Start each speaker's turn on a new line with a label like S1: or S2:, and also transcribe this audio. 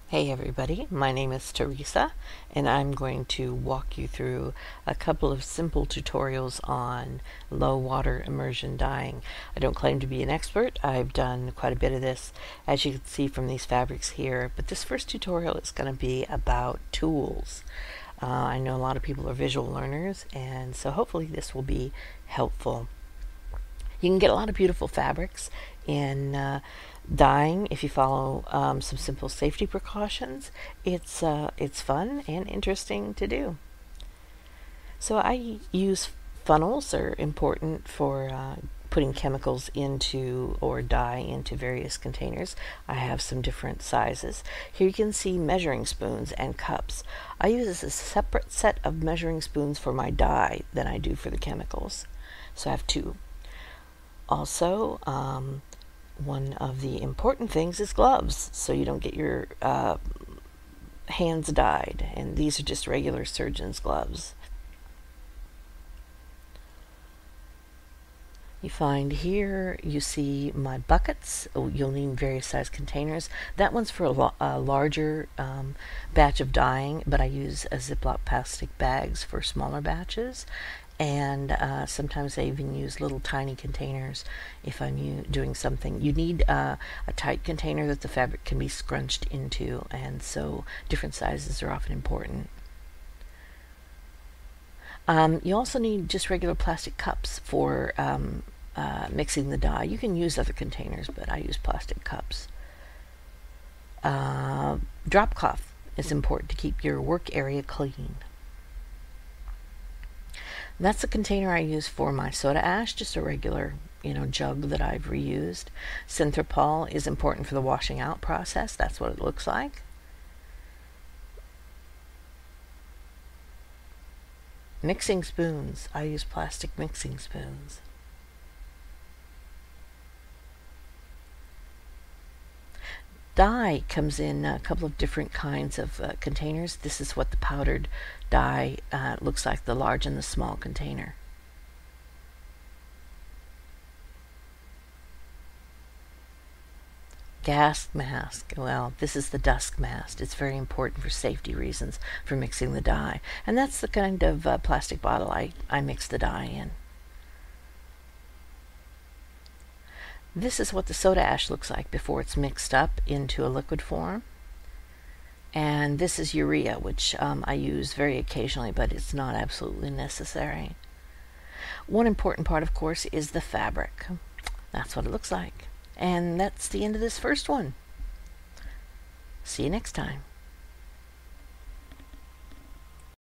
S1: Hey everybody, my name is Teresa and I'm going to walk you through a couple of simple tutorials on low water immersion dyeing. I don't claim to be an expert. I've done quite a bit of this, as you can see from these fabrics here, but this first tutorial is going to be about tools. I know a lot of people are visual learners, and so hopefully this will be helpful. You can get a lot of beautiful fabrics in dyeing if you follow some simple safety precautions. It's fun and interesting to do. So I use funnels. Are important for putting chemicals into or dye into various containers. I have some different sizes. Here you can see measuring spoons and cups. I use a separate set of measuring spoons for my dye than I do for the chemicals. So I have two. Also, one of the important things is gloves, so you don't get your hands dyed, and these are just regular surgeon's gloves. You find here, you see my buckets. You'll need various size containers. That one's for a larger batch of dyeing, but I use Ziploc plastic bags for smaller batches. And sometimes I even use little tiny containers if I'm doing something. You need a tight container that the fabric can be scrunched into, and so different sizes are often important. You also need just regular plastic cups for mixing the dye. You can use other containers, but I use plastic cups. Drop cloth is important to keep your work area clean. That's the container I use for my soda ash, just a regular, jug that I've reused. Synthropol is important for the washing out process. That's what it looks like. Mixing spoons. I use plastic mixing spoons. Dye comes in a couple of different kinds of containers. This is what the powdered dye looks like, the large and the small container. Gas mask. Well, this is the dust mask. It's very important for safety reasons for mixing the dye. And that's the kind of plastic bottle I mix the dye in. This is what the soda ash looks like before it's mixed up into a liquid form. And this is urea, which I use very occasionally, but it's not absolutely necessary. One important part, of course, is the fabric. That's what it looks like. And that's the end of this first one. See you next time.